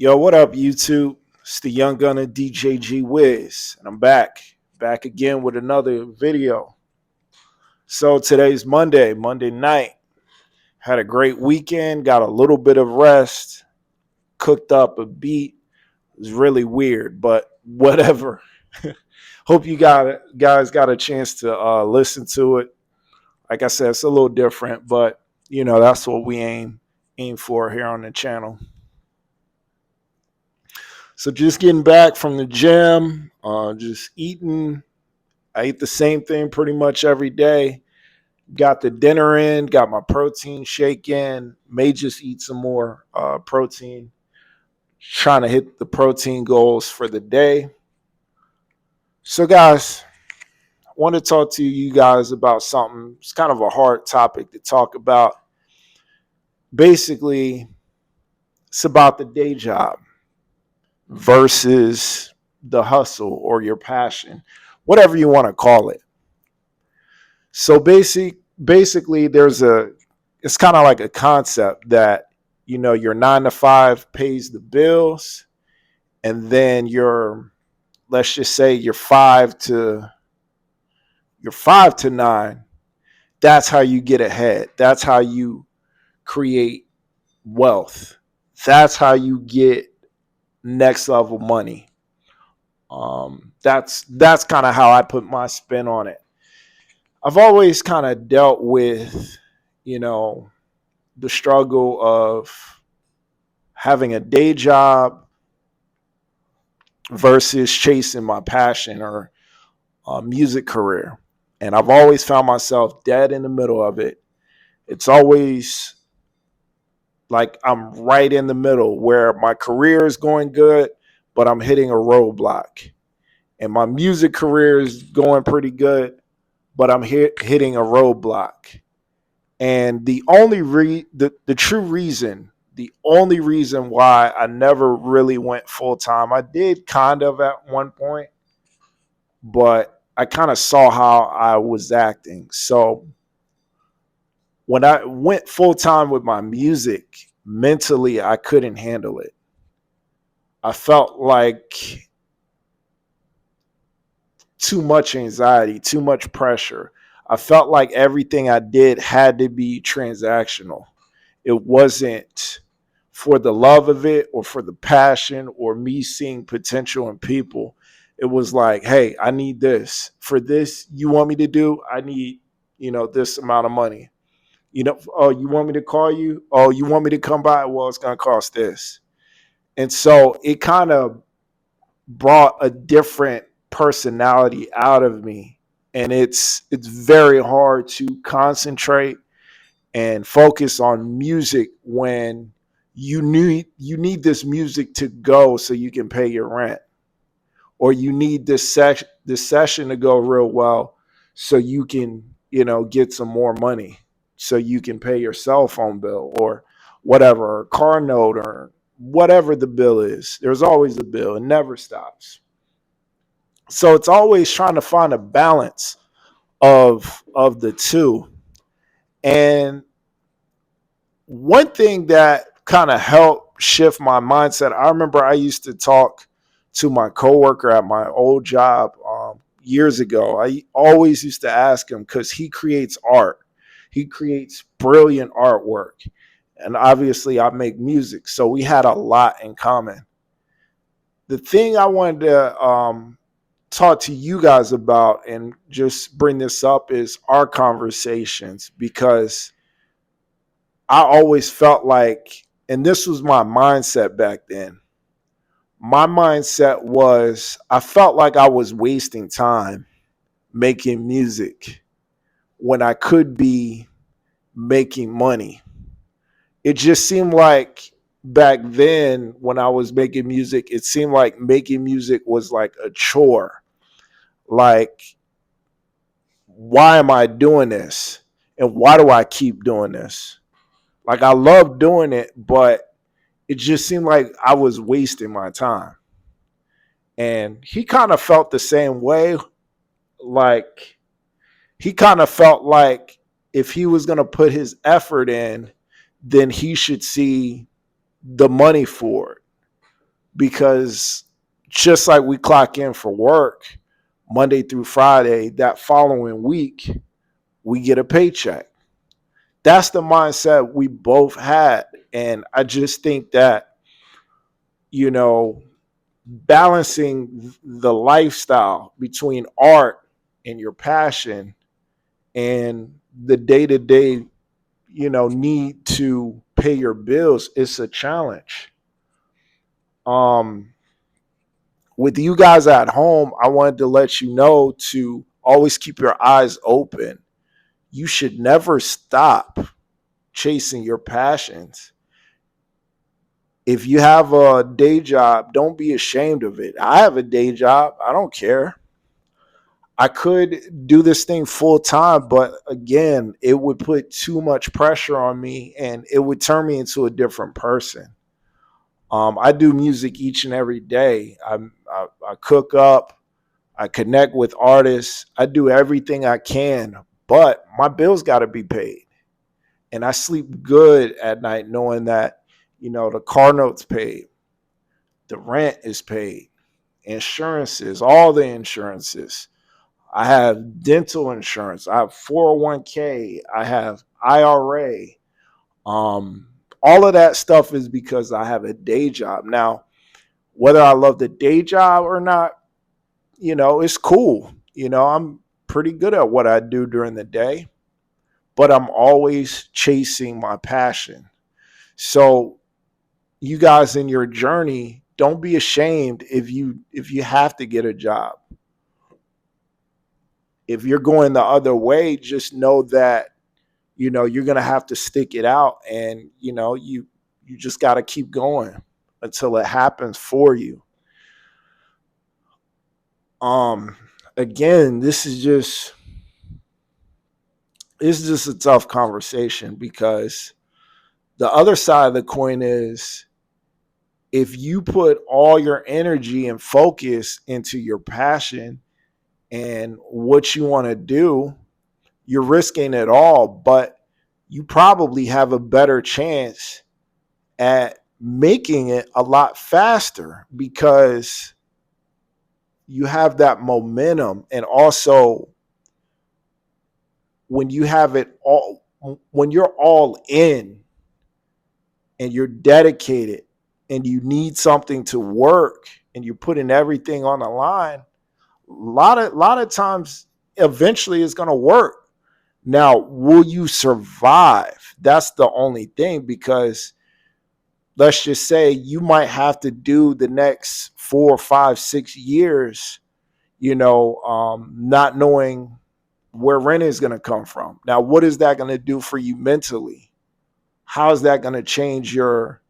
Yo, what up, YouTube? It's the young gunner DJ G-Wiz, and I'm back again with another video. So today's Monday night. Had a great weekend, got a little bit of rest, cooked up a beat. It was really weird, but whatever. Hope you guys got a chance to listen to it. Like I said, it's a little different, but that's what we aim for here on the channel. So just getting back from the gym, just eating. I eat the same thing pretty much every day. Got the dinner in, got my protein shake in. May just eat some more protein. Trying to hit the protein goals for the day. So guys, I want to talk to you guys about something. It's kind of a hard topic to talk about. Basically, it's about the day job versus the hustle or your passion, whatever you want to call it. So basically it's kind of like a concept that, your 9 to 5 pays the bills, and then let's just say your 5 to 9, that's how you get ahead. That's how you create wealth. That's how you get next level money. That's kind of how I put my spin on it. I've always kind of dealt with, the struggle of having a day job versus chasing my passion or music career. And I've always found myself dead in the middle of it. It's always like I'm right in the middle where my career is going good, but I'm hitting a roadblock. And my music career is going pretty good, but I'm hitting a roadblock. And the only reason why I never really went full time, I did kind of at one point, but I kind of saw how I was acting. So when I went full time with my music, mentally, I couldn't handle it. I felt like too much anxiety, too much pressure. I felt like everything I did had to be transactional. It wasn't for the love of it or for the passion or me seeing potential in people. It was like, hey, I need this. For this, you want me to do? I need, this amount of money. Oh, you want me to call you? Oh, you want me to come by? Well, it's going to cost this. And so it kind of brought a different personality out of me, and it's very hard to concentrate and focus on music when you need this music to go so you can pay your rent, or you need this session to go real well so you can get some more money so you can pay your cell phone bill or whatever, or car note, or whatever the bill is. There's always a bill. It never stops. So it's always trying to find a balance of the two. And one thing that kind of helped shift my mindset, I remember I used to talk to my coworker at my old job years ago. I always used to ask him, because he creates art. He creates brilliant artwork. And obviously I make music. So we had a lot in common. The thing I wanted to talk to you guys about and just bring this up is our conversations, because I always felt like, and this was my mindset back then, my mindset was I felt like I was wasting time making music when I could be making money. It just seemed like back then when I was making music, it seemed like making music was like a chore. Like, why am I doing this? And why do I keep doing this? Like, I love doing it, but it just seemed like I was wasting my time. And he kind of felt the same way. Like, he kind of felt like if he was going to put his effort in, then he should see the money for it. because just like we clock in for work Monday through Friday, that following week, we get a paycheck. That's the mindset we both had. And I just think that, you know, balancing the lifestyle between art and your passion and the day to day, need to pay your bills, is a challenge. Um, with you guys at home, I wanted to let you know to always keep your eyes open. You should never stop chasing your passions. If you have a day job, don't be ashamed of it. I have a day job. I don't care. I could do this thing full time, but again, it would put too much pressure on me and it would turn me into a different person. I do music each and every day. I cook up, I connect with artists, I do everything I can, but my bills got to be paid. And I sleep good at night knowing that, the car note's paid, the rent is paid, insurances, all the insurances. I have dental insurance, I have 401k, I have IRA. Um, all of that stuff is because I have a day job. Now, whether I love the day job or not, it's cool. I'm pretty good at what I do during the day, but I'm always chasing my passion. So, you guys in your journey, don't be ashamed if you have to get a job. If you're going the other way, just know that you're going to have to stick it out, and you just got to keep going until it happens for you. um Again, this is just a tough conversation, because the other side of the coin is, if you put all your energy and focus into your passion and what you want to do, you're risking it all, but you probably have a better chance at making it a lot faster, because you have that momentum. And also, when you have it all, when you're all in and you're dedicated and you need something to work and you're putting everything on the line, a lot of times eventually it's going to work. Now, will you survive? That's the only thing, because let's just say you might have to do the next 4, 5, 6 years, not knowing where rent is going to come from. Now, what is that going to do for you mentally? How is that going to change your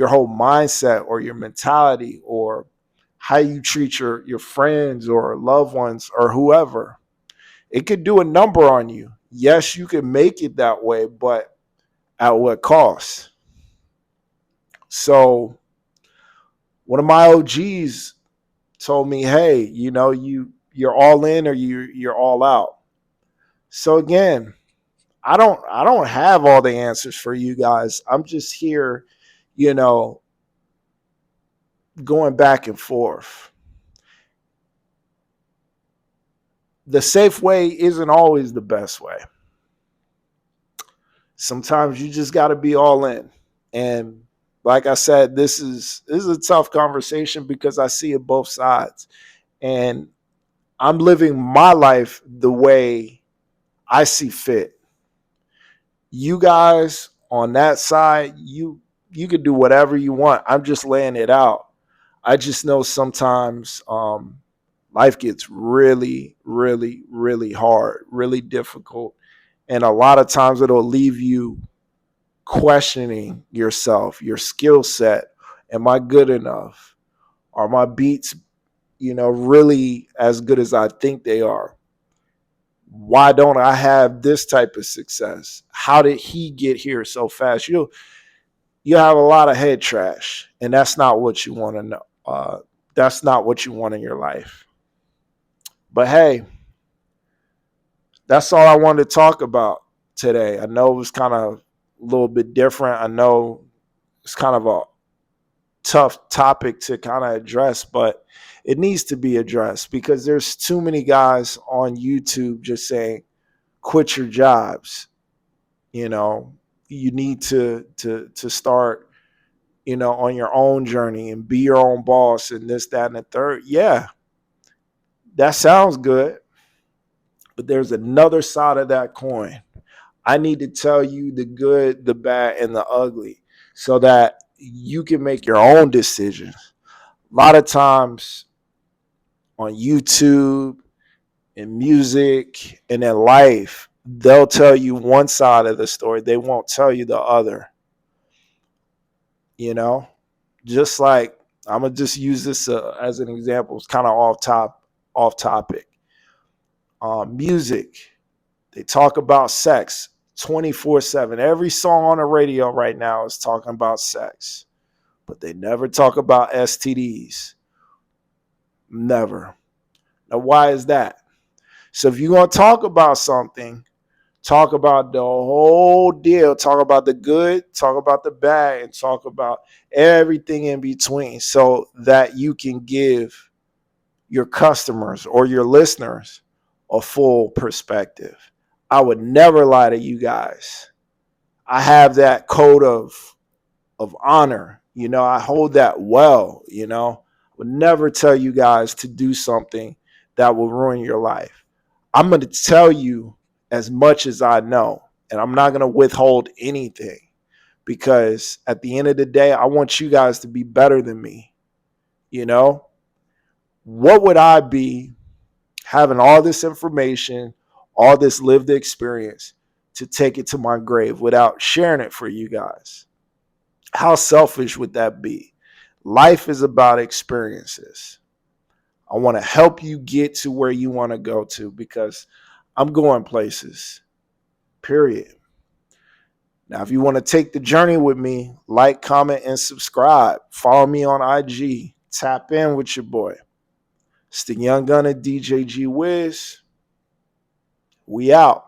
whole mindset or your mentality, or how you treat your friends or loved ones or whoever? It could do a number on you. Yes, you can make it that way, but at what cost? So one of my OGs told me, hey, you're all in or you're all out. So again, I don't have all the answers for you guys. I'm just here, you know, going back and forth. The safe way isn't always the best way. Sometimes you just got to be all in. And like I said, this is a tough conversation because I see it both sides. And I'm living my life the way I see fit. You guys on that side, you could do whatever you want. I'm just laying it out. I just know sometimes life gets really, really, really hard, really difficult. And a lot of times it'll leave you questioning yourself, your skill set. Am I good enough? Are my beats, really as good as I think they are? Why don't I have this type of success? How did he get here so fast? You have a lot of head trash, and that's not what you want to know. That's not what you want in your life. But hey, that's all I wanted to talk about today. I know it was kind of a little bit different. I know it's kind of a tough topic to kind of address, but it needs to be addressed because there's too many guys on YouTube just saying, quit your jobs. You know, you need to start, on your own journey and be your own boss and this, that, and the third. Yeah, that sounds good. But there's another side of that coin. I need to tell you the good, the bad, and the ugly so that you can make your own decisions. A lot of times on YouTube and music and in life, they'll tell you one side of the story. They won't tell you the other. You know, just like I'm gonna just use this as an example. It's kind of off topic. Music. They talk about sex 24/7. Every song on the radio right now is talking about sex, but they never talk about STDs. Never. Now, why is that? So if you're going to talk about something, talk about the whole deal. Talk about the good, talk about the bad, and talk about everything in between so that you can give your customers or your listeners a full perspective. I would never lie to you guys. I have that code of honor. I hold that well. I would never tell you guys to do something that will ruin your life. I'm going to tell you as much as I know, and I'm not going to withhold anything because at the end of the day, I want you guys to be better than me. What would I be having all this information, all this lived experience to take it to my grave without sharing it for you guys? How selfish would that be? Life is about experiences. I want to help you get to where you want to go to because I'm going places, period. Now, if you want to take the journey with me, like, comment, and subscribe. Follow me on IG. Tap in with your boy. It's the Young Gunner, DJ G-Wiz. We out.